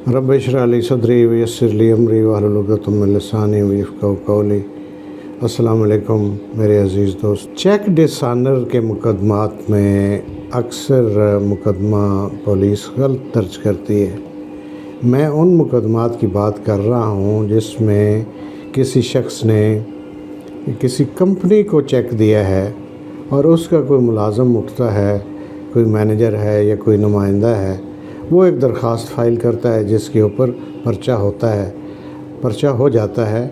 रब इश्रह ली सदरी वयस्सिर ली अमरी वाहलुल उक़दतम मिन लिसानी यफ़क़हू क़ौली। अस्सलाम वालेकुम मेरे अज़ीज़ दोस्त। चेक डिसऑनर के मुकदमात में अक्सर मुकदमा पुलिस गलत दर्ज करती है। मैं उन मुकदमात की बात कर रहा हूँ जिसमें किसी शख्स ने किसी कंपनी को चेक दिया है और उसका कोई मुलाज़म उठता है, कोई मैनेजर है या कोई नुमाइंदा है, वो एक दरख्वास्त फ़ाइल करता है जिसके ऊपर पर्चा हो जाता है।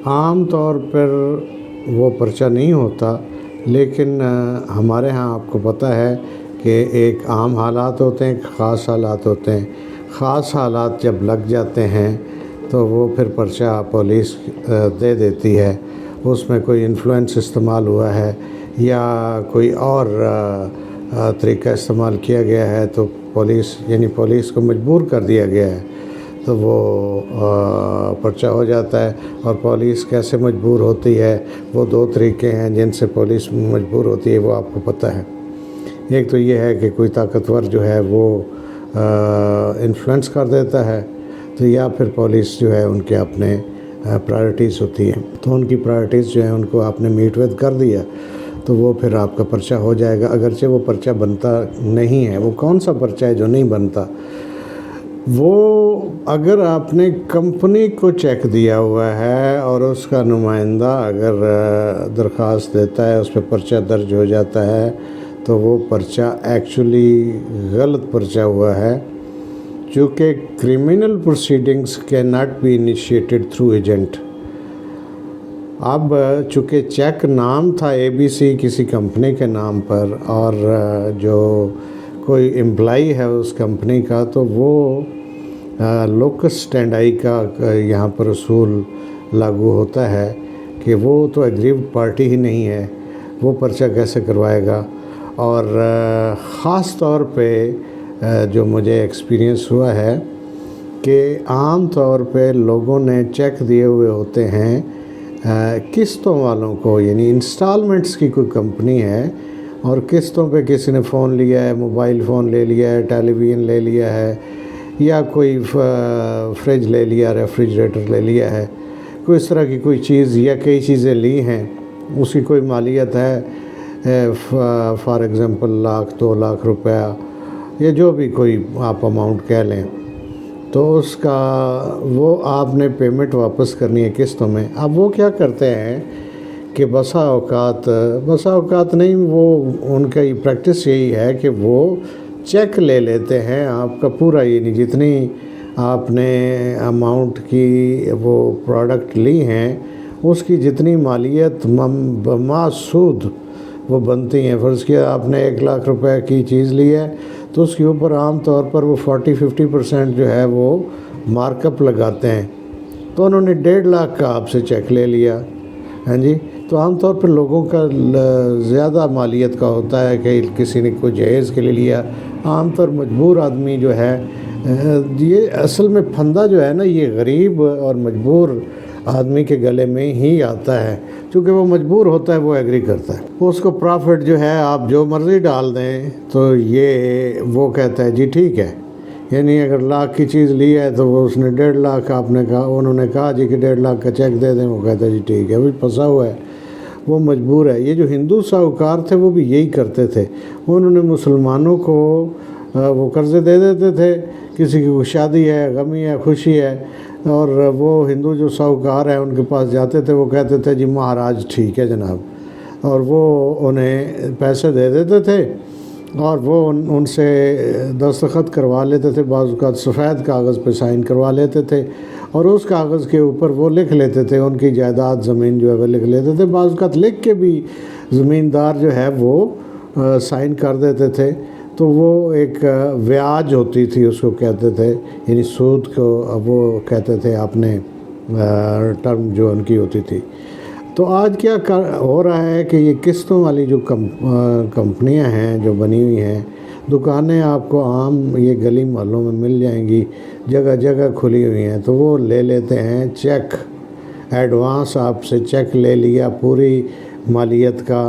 आम तौर पर वो पर्चा नहीं होता, लेकिन हमारे यहाँ आपको पता है कि एक आम हालात होते हैं, ख़ास हालात होते हैं। ख़ास हालात जब लग जाते हैं तो वो फिर पर्चा पुलिस दे देती है। उसमें कोई इन्फ्लुएंस इस्तेमाल हुआ है या कोई और तरीका इस्तेमाल किया गया है तो पुलिस को मजबूर कर दिया गया है तो वो पर्चा हो जाता है। और पुलिस कैसे मजबूर होती है, वो दो तरीके हैं जिनसे पुलिस मजबूर होती है, वो आपको पता है। एक तो ये है कि कोई ताकतवर जो है वो इन्फ्लुएंस कर देता है, तो या फिर पुलिस जो है उनके अपने प्रायोरिटीज़ होती हैं, तो उनकी प्रायोरिटीज़ जो है उनको आपने मीट विद कर दिया तो वो फिर आपका पर्चा हो जाएगा। अगरचे वो पर्चा बनता नहीं है। वो कौन सा पर्चा है जो नहीं बनता? वो अगर आपने कंपनी को चेक दिया हुआ है और उसका नुमाइंदा अगर दरख्वास्त देता है, उस पर पर्चा दर्ज हो जाता है, तो वो पर्चा एक्चुअली गलत पर्चा हुआ है, चूँकि criminal proceedings can not be initiated through agent. अब चूँकि चेक नाम था ABC किसी कंपनी के नाम पर और जो कोई एम्प्लॉई है उस कंपनी का, तो वो लोकस स्टैंडाई का यहाँ पर उसूल लागू होता है कि वो तो एग्रीव्ड पार्टी ही नहीं है, वो पर्चा कैसे करवाएगा। और ख़ास तौर पे जो मुझे एक्सपीरियंस हुआ है कि आम तौर पे लोगों ने चेक दिए हुए होते हैं किस्तों वालों को, यानी इंस्टॉलमेंट्स की कोई कंपनी है और किस्तों पे किसी ने फ़ोन लिया है, मोबाइल फ़ोन ले लिया है, टेलीविज़न ले लिया है या कोई फ्रिज ले लिया, रेफ्रिजरेटर ले लिया है, कोई इस तरह की कोई चीज़ या कई चीज़ें ली हैं, उसकी कोई मालियत है फॉर एग्ज़ाम्पल 1,00,000 2,00,000 रुपया या जो भी कोई आप अमाउंट कह लें, तो उसका वो आपने पेमेंट वापस करनी है किस्तों में। अब वो क्या करते हैं कि बसा औकात नहीं, वो उनका ये प्रैक्टिस यही है कि वो चेक ले लेते हैं आपका पूरा, यानी जितनी आपने अमाउंट की वो प्रोडक्ट ली हैं उसकी जितनी मालियत मासूद वो बनती हैं। फ़र्ज़ किया आपने 1,00,000 रुपए की चीज़ ली है तो उसके ऊपर आम तौर पर वो 40-50% जो है वो मार्कअप लगाते हैं, तो उन्होंने 1,50,000 का आपसे चेक ले लिया। हाँ जी, तो आम तौर पर लोगों का ज़्यादा मालियत का होता है कि किसी ने कोई जहेज़ के लिए लिया। आम तौर मजबूर आदमी जो है, ये असल में फंदा जो है ना, ये गरीब और मजबूर आदमी के गले में ही आता है। चूँकि वो मजबूर होता है, वो एग्री करता है, उसको प्रॉफिट जो है आप जो मर्ज़ी डाल दें तो ये वो कहता है जी ठीक है। यानी अगर 1,00,000 की चीज़ ली है तो वो उसने 1,50,000 आपने कहा, उन्होंने कहा जी कि 1,50,000 का चेक दे दें, वो कहता है जी ठीक है। अभी फंसा हुआ है, वो मजबूर है। ये जो हिंदू साहूकार थे वो भी यही करते थे, उन्होंने मुसलमानों को वो कर्ज़े दे देते थे। किसी की शादी है, गमी है, खुशी है, और वो हिंदू जो साहूकार हैं उनके पास जाते थे, वो कहते थे जी महाराज ठीक है जनाब, और वो उन्हें पैसे दे देते थे और वो उनसे दस्तखत करवा लेते थे। बाज़ औक़ात सफ़ेद कागज़ पे साइन करवा लेते थे और उस कागज़ के ऊपर वो लिख लेते थे उनकी जायदाद ज़मीन जो है वो लिख लेते थे। बाज़ औक़ात लिख के भी ज़मींदार जो है वो साइन कर देते थे, तो वो एक ब्याज होती थी उसको कहते थे, यानी सूद को वो कहते थे आपने टर्म जो उनकी होती थी। तो आज क्या हो रहा है कि ये किस्तों वाली जो कंपनियां हैं जो बनी हुई हैं, दुकानें आपको आम ये गली मोहल्लों में मिल जाएंगी, जगह जगह खुली हुई हैं, तो वो ले लेते हैं चेक, एडवांस आपसे चेक ले लिया पूरी मालियत का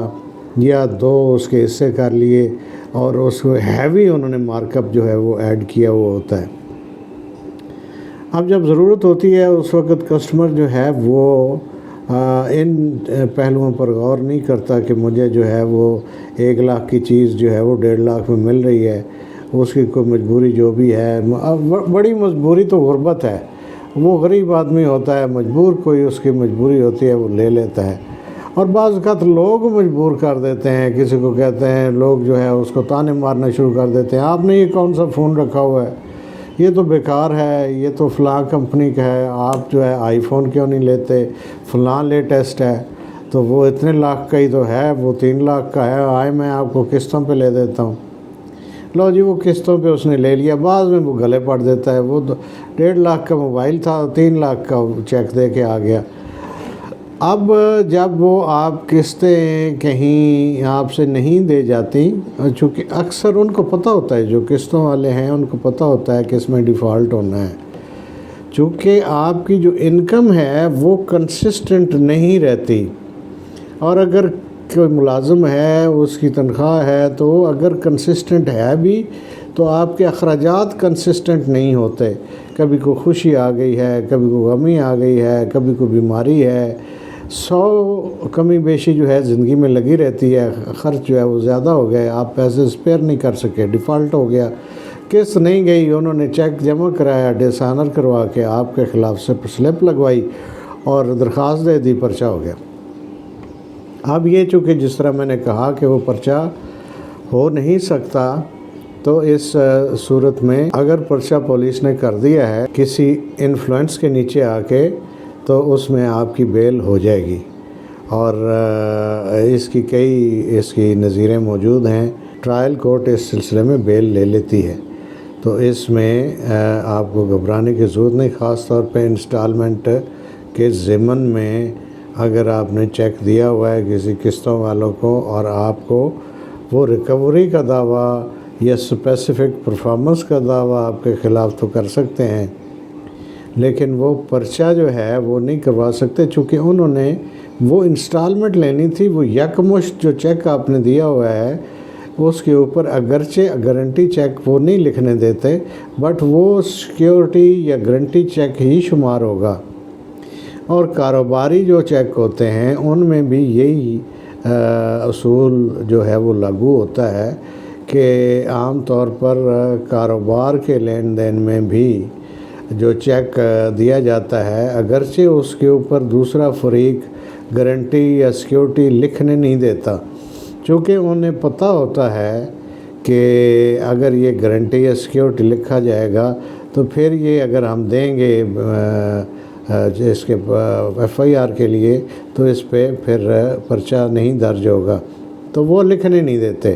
या 2 उसके हिस्से कर लिए और उसको हैवी उन्होंने मार्कअप जो है वो ऐड किया हुआ होता है। اب جب ضرورت ہوتی ہے اس وقت کسٹمر جو ہے وہ ان پہلوؤں پر غور نہیں کرتا کہ مجھے جو ہے وہ 1 لاکھ کی چیز جو ہے وہ 1.5 لاکھ میں مل رہی ہے، اس کی کوئی مجبوری جو بھی ہے، بڑی مجبوری تو غربت ہے، وہ غریب آدمی ہوتا ہے مجبور، کوئی اس کی مجبوری ہوتی ہے وہ لے لیتا ہے۔ اور بعض اوقات لوگ مجبور کر دیتے ہیں، کسی کو کہتے ہیں لوگ جو ہے اس کو تانے مارنا شروع کر دیتے ہیں، آپ نے یہ کون سا فون رکھا ہوا ہے، یہ تو بیکار ہے، یہ تو فلاں کمپنی کا ہے، آپ جو ہے آئی فون کیوں نہیں لیتے، فلاں لیٹسٹ ہے، تو وہ اتنے لاکھ کا ہی تو ہے، وہ 3 لاکھ کا ہے، آئے میں آپ کو قسطوں پہ لے دیتا ہوں۔ لو جی وہ قسطوں پہ اس نے لے لیا، بعض میں وہ گلے پڑ دیتا ہے، وہ 1.5 لاکھ کا موبائل تھا، 3 لاکھ کا چیک دے کے آ گیا۔ اب جب وہ آپ قسطیں کہیں آپ سے نہیں دے جاتی، چونکہ اکثر ان کو پتہ ہوتا ہے، جو قسطوں والے ہیں ان کو پتہ ہوتا ہے کہ اس میں ڈیفالٹ ہونا ہے، چونکہ آپ کی جو انکم ہے وہ کنسسٹنٹ نہیں رہتی، اور اگر کوئی ملازم ہے اس کی تنخواہ ہے تو اگر کنسسٹنٹ ہے بھی تو آپ کے اخراجات کنسسٹنٹ نہیں ہوتے، کبھی کوئی خوشی آ گئی ہے، کبھی کوئی غمی آ گئی ہے، کبھی کوئی بیماری ہے، 100 کمی بیشی جو ہے زندگی میں لگی رہتی ہے، خرچ جو ہے وہ زیادہ ہو گئے، آپ پیسے اسپیئر نہیں کر سکے، ڈیفالٹ ہو گیا، قسط نہیں گئی، انہوں نے چیک جمع کرایا، ڈسآنر کروا کے آپ کے خلاف سے سلپ لگوائی اور درخواست دے دی، پرچہ ہو گیا۔ اب یہ چونکہ جس طرح میں نے کہا کہ وہ پرچہ ہو نہیں سکتا، تو اس صورت میں اگر پرچہ پولیس نے کر دیا ہے کسی انفلوئنس کے نیچے آ کے، تو اس میں آپ کی بیل ہو جائے گی، اور اس کی نظیریں موجود ہیں، ٹرائل کورٹ اس سلسلے میں بیل لے لیتی ہے، تو اس میں آپ کو گھبرانے کی ضرورت نہیں، خاص طور پہ انسٹالمنٹ کے ضمن میں اگر آپ نے چیک دیا ہوا ہے کسی قسطوں والوں کو اور آپ کو وہ ریکوری کا دعویٰ یا اسپیسیفک پرفارمنس کا دعویٰ آپ کے خلاف تو کر سکتے ہیں، لیکن وہ پرچہ جو ہے وہ نہیں کروا سکتے، چونکہ انہوں نے وہ انسٹالمنٹ لینی تھی، وہ یکمشت جو چیک آپ نے دیا ہوا ہے اس کے اوپر اگرچہ گارنٹی چیک وہ نہیں لکھنے دیتے، بٹ وہ سیکیورٹی یا گارنٹی چیک ہی شمار ہوگا، اور کاروباری جو چیک ہوتے ہیں ان میں بھی یہی اصول جو ہے وہ لاگو ہوتا ہے کہ عام طور پر کاروبار کے لین دین میں بھی جو چیک دیا جاتا ہے اگرچہ اس کے اوپر دوسرا فریق گارنٹی یا سیکیورٹی لکھنے نہیں دیتا، چونکہ انہیں پتہ ہوتا ہے کہ اگر یہ گارنٹی یا سیکیورٹی لکھا جائے گا تو پھر یہ اگر ہم دیں گے اس کے FIR کے لیے تو اس پہ پھر پرچہ نہیں درج ہوگا، تو وہ لکھنے نہیں دیتے۔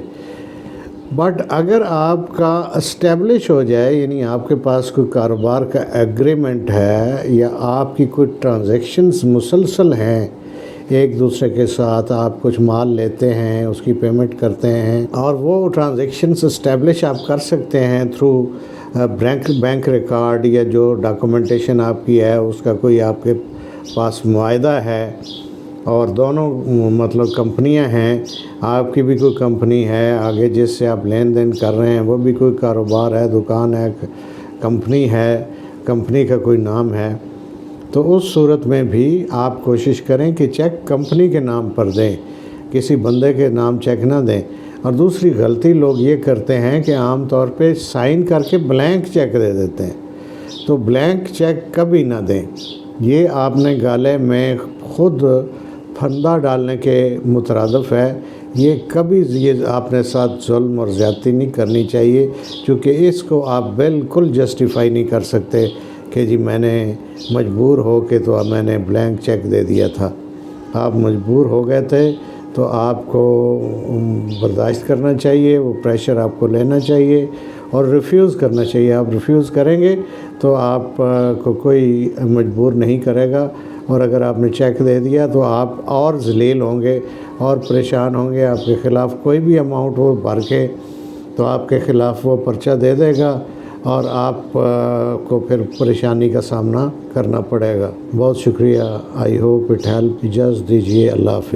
بٹ اگر آپ کا اسٹیبلش ہو جائے، یعنی آپ کے پاس کوئی کاروبار کا ایگریمنٹ ہے یا آپ کی کوئی ٹرانزیکشنز مسلسل ہیں ایک دوسرے کے ساتھ، آپ کچھ مال لیتے ہیں اس کی پیمنٹ کرتے ہیں، اور وہ ٹرانزیکشنز اسٹیبلش آپ کر سکتے ہیں تھرو بینک ریکارڈ یا جو ڈاکومنٹیشن آپ کی ہے اس کا کوئی آپ کے پاس معاہدہ ہے، اور دونوں مطلب کمپنیاں ہیں، آپ کی بھی کوئی کمپنی ہے آگے جس سے آپ لین دین کر رہے ہیں، وہ بھی کوئی کاروبار ہے، دکان ہے، کمپنی ہے، کمپنی کا کوئی نام ہے، تو اس صورت میں بھی آپ کوشش کریں کہ چیک کمپنی کے نام پر دیں، کسی بندے کے نام چیک نہ دیں۔ اور دوسری غلطی لوگ یہ کرتے ہیں کہ عام طور پہ سائن کر کے بلینک چیک دے دیتے ہیں، تو بلینک چیک کبھی نہ دیں، یہ آپ نے گالے میں خود پھندا ڈالنے کے مترادف ہے، یہ کبھی یہ آپ نے ساتھ ظلم اور زیادتی نہیں کرنی چاہیے، کیونکہ اس کو آپ بالکل جسٹیفائی نہیں کر سکتے کہ جی میں نے مجبور ہو کے تو میں نے بلینک چیک دے دیا تھا۔ آپ مجبور ہو گئے تھے تو آپ کو برداشت کرنا چاہیے، وہ پریشر آپ کو لینا چاہیے اور ریفیوز کرنا چاہیے۔ آپ ریفیوز کریں گے تو آپ کو کوئی مجبور نہیں کرے گا، اور اگر آپ نے چیک دے دیا تو آپ اور ذلیل ہوں گے اور پریشان ہوں گے، آپ کے خلاف کوئی بھی اماؤنٹ وہ بھر کے تو آپ کے خلاف وہ پرچہ دے دے گا اور آپ کو پھر پریشانی کا سامنا کرنا پڑے گا۔ بہت شکریہ، آئی ہوپ اٹ ہیلپ، اجازت دیجیے، اللہ حافظ۔